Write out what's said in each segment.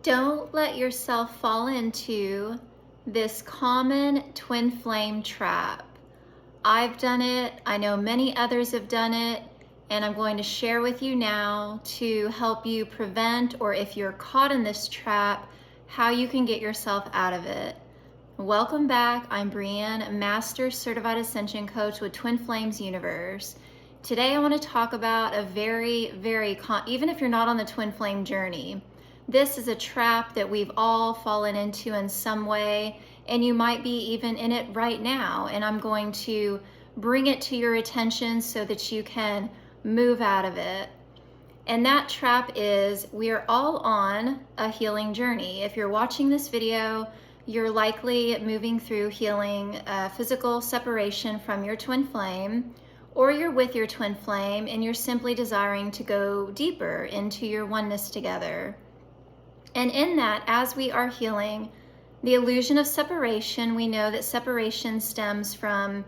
Don't let yourself fall into this common twin flame trap. I've done it, I know many others have done it, and I'm going to share with you now to help you prevent, or if you're caught in this trap, how you can get yourself out of it. Welcome back. I'm Breann, Master Certified Ascension Coach with Twin Flames Universe. Today I want to talk about a even if you're not on the twin flame journey, this is a trap that we've all fallen into in some way, and you might be even in it right now, and I'm going to bring it to your attention so that you can move out of it. And that trap is, we are all on a healing journey. If you're watching this video, you're likely moving through healing, physical separation from your twin flame, or you're with your twin flame and you're simply desiring to go deeper into your oneness together. And in that, as we are healing the illusion of separation, we know that separation stems from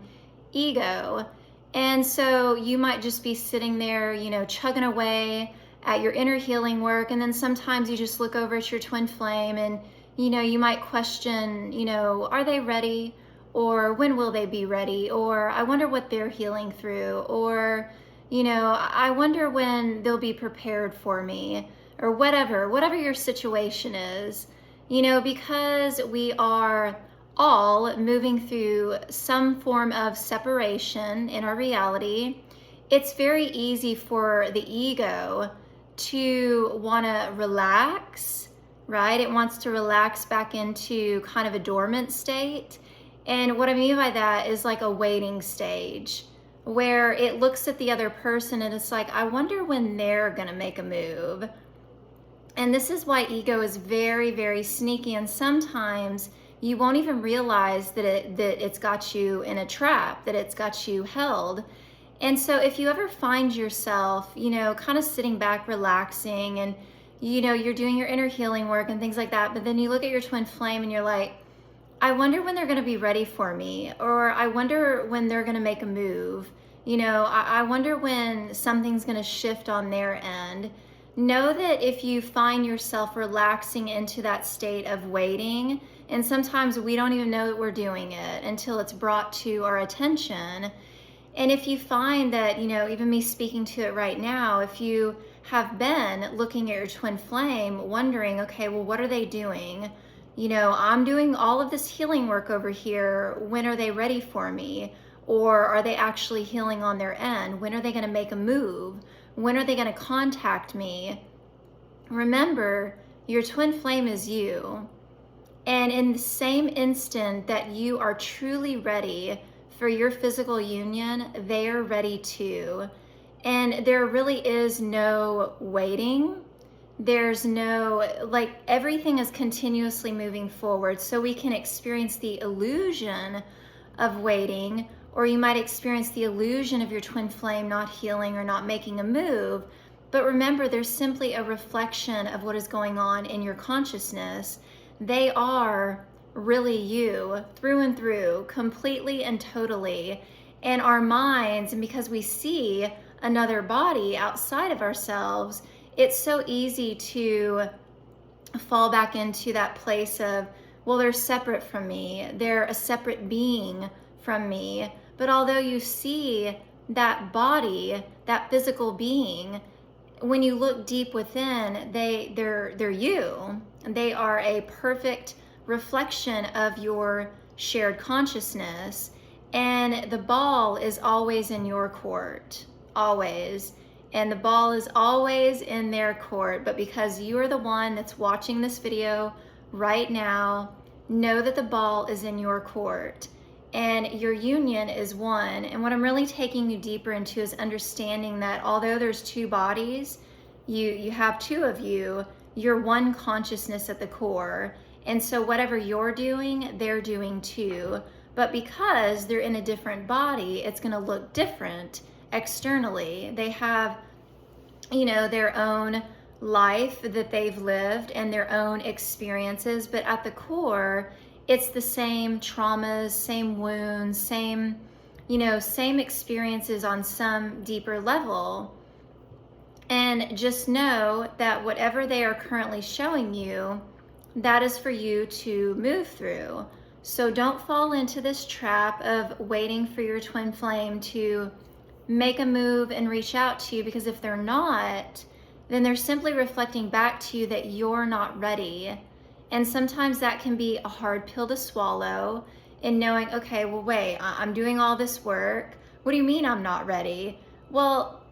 ego. And so you might just be sitting there, chugging away at your inner healing work. And then sometimes you just look over at your twin flame and, you might question, are they ready? Or when will they be ready? Or I wonder what they're healing through. Or, I wonder when they'll be prepared for me. Or whatever your situation is, because we are all moving through some form of separation in our reality, it's very easy for the ego to want to relax, right? It wants to relax back into kind of a dormant state. And what I mean by that is like a waiting stage where it looks at the other person and it's like, I wonder when they're going to make a move. And this is why ego is very, very sneaky, and sometimes you won't even realize that it's got you in a trap, that it's got you held. And so if you ever find yourself, kind of sitting back, relaxing, and you're doing your inner healing work and things like that, but then you look at your twin flame and you're like, I wonder when they're going to be ready for me, or I wonder when they're going to make a move. I wonder when something's going to shift on their end. Know that if you find yourself relaxing into that state of waiting, and sometimes we don't even know that we're doing it until it's brought to our attention. And if you find that, even me speaking to it right now, if you have been looking at your twin flame, wondering, okay, well, what are they doing? I'm doing all of this healing work over here. When are they ready for me? Or are they actually healing on their end? When are they going to make a move? When are they going to contact me? Remember, your twin flame is you. And in the same instant that you are truly ready for your physical union, they are ready too. And there really is no waiting. There's no, everything is continuously moving forward. So we can experience the illusion of waiting, or you might experience the illusion of your twin flame not healing or not making a move. But remember, there's simply a reflection of what is going on in your consciousness. They are really you through and through, completely and totally. And our minds, and because we see another body outside of ourselves, it's so easy to fall back into that place of, well, they're separate from me. They're a separate being from me. But although you see that body, that physical being, when you look deep within, they're you. They are a perfect reflection of your shared consciousness. And the ball is always in your court, always. And the ball is always in their court. But because you are the one that's watching this video right now, know that the ball is in your court. And your union is one. And what I'm really taking you deeper into is understanding that although there's two bodies, you have two of you, you're one consciousness at the core. And so whatever you're doing, they're doing too. But because they're in a different body, it's going to look different externally. They have, their own life that they've lived and their own experiences. But at the core, it's the same traumas, same wounds, same experiences on some deeper level. And just know that whatever they are currently showing you, that is for you to move through. So don't fall into this trap of waiting for your twin flame to make a move and reach out to you, because if they're not, then they're simply reflecting back to you that you're not ready. And sometimes that can be a hard pill to swallow, in knowing, okay, well, wait, I'm doing all this work. What do you mean I'm not ready? Well,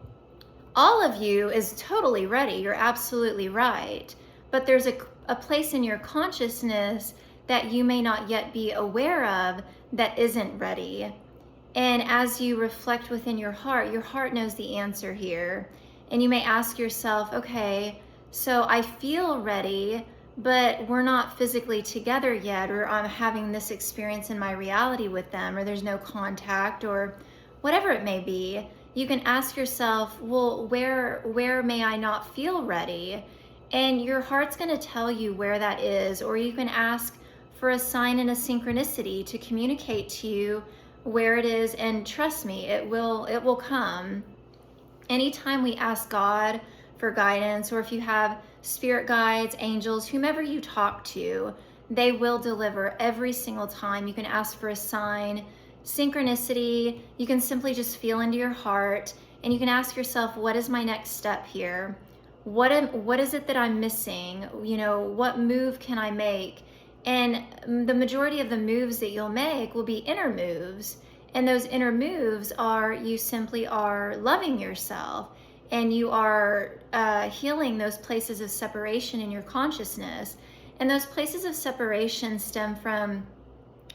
all of you is totally ready. You're absolutely right. But there's a place in your consciousness that you may not yet be aware of that isn't ready. And as you reflect within your heart knows the answer here. And you may ask yourself, okay, so I feel ready, but we're not physically together yet, or I'm having this experience in my reality with them, or there's no contact, or whatever it may be. You can ask yourself, well, where may I not feel ready? And your heart's going to tell you where that is. Or you can ask for a sign and a synchronicity to communicate to you where it is, and trust me, it will come. Anytime we ask God for guidance, or if you have spirit guides, angels, whomever you talk to, they will deliver every single time. You can ask for a sign, synchronicity. You can simply just feel into your heart, and you can ask yourself, what is my next step here? What is it that I'm missing? You know, what move can I make? And the majority of the moves that you'll make will be inner moves. And those inner moves are, you simply are loving yourself, and you are healing those places of separation in your consciousness. And those places of separation stem from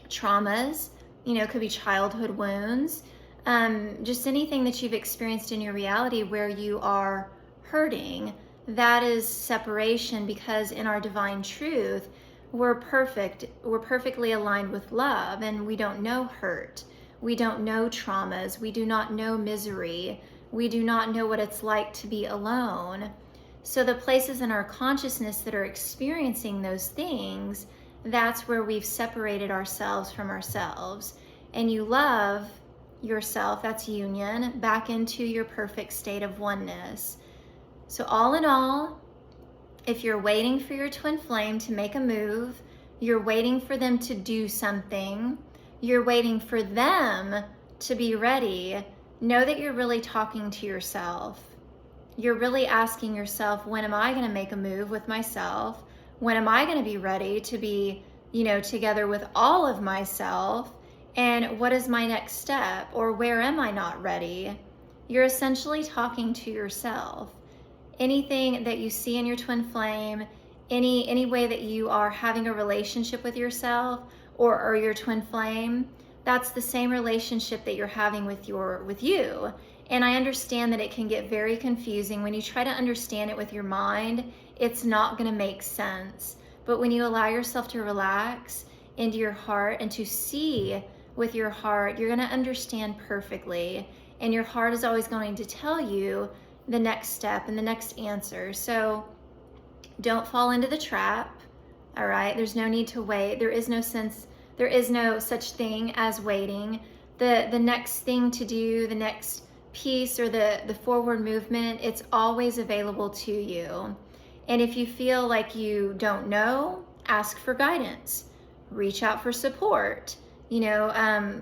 traumas, you know, it could be childhood wounds, just anything that you've experienced in your reality where you are hurting. That is separation, because in our divine truth, we're perfect. We're perfectly aligned with love, and we don't know hurt. We don't know traumas. We do not know misery. We do not know what it's like to be alone. So the places in our consciousness that are experiencing those things, that's where we've separated ourselves from ourselves. And you love yourself, that's union, back into your perfect state of oneness. So all in all, if you're waiting for your twin flame to make a move, you're waiting for them to do something, you're waiting for them to be ready, know that you're really talking to yourself. You're really asking yourself, when am I going to make a move with myself? When am I going to be ready to be, you know, together with all of myself? And what is my next step? Or where am I not ready? You're essentially talking to yourself. Anything that you see in your twin flame, any way that you are having a relationship with yourself or your twin flame, that's the same relationship that you're having with you. And I understand that it can get very confusing. When you try to understand it with your mind, it's not going to make sense. But when you allow yourself to relax into your heart and to see with your heart, you're going to understand perfectly. And your heart is always going to tell you the next step and the next answer. So don't fall into the trap. All right. There's no need to wait. There is no such thing as waiting. The next thing to do, the next piece or the forward movement, it's always available to you. And if you feel like you don't know, ask for guidance, reach out for support. You know,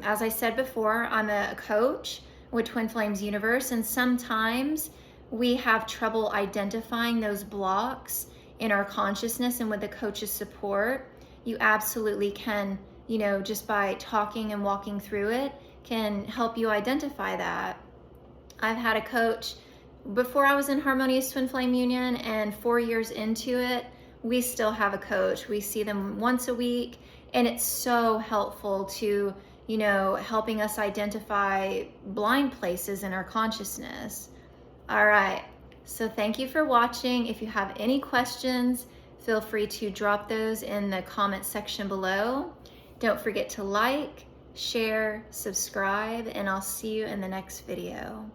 as I said before, I'm a coach with Twin Flames Universe, and sometimes we have trouble identifying those blocks in our consciousness, and with the coach's support, you absolutely can, you know, just by talking and walking through it, can help you identify that. I've had a coach before I was in Harmonious Twin Flame Union, and 4 years into it, we still have a coach. We see them once a week, and it's so helpful to, you know, helping us identify blind places in our consciousness. All right, so thank you for watching. If you have any questions, feel free to drop those in the comment section below. Don't forget to like, share, subscribe, and I'll see you in the next video.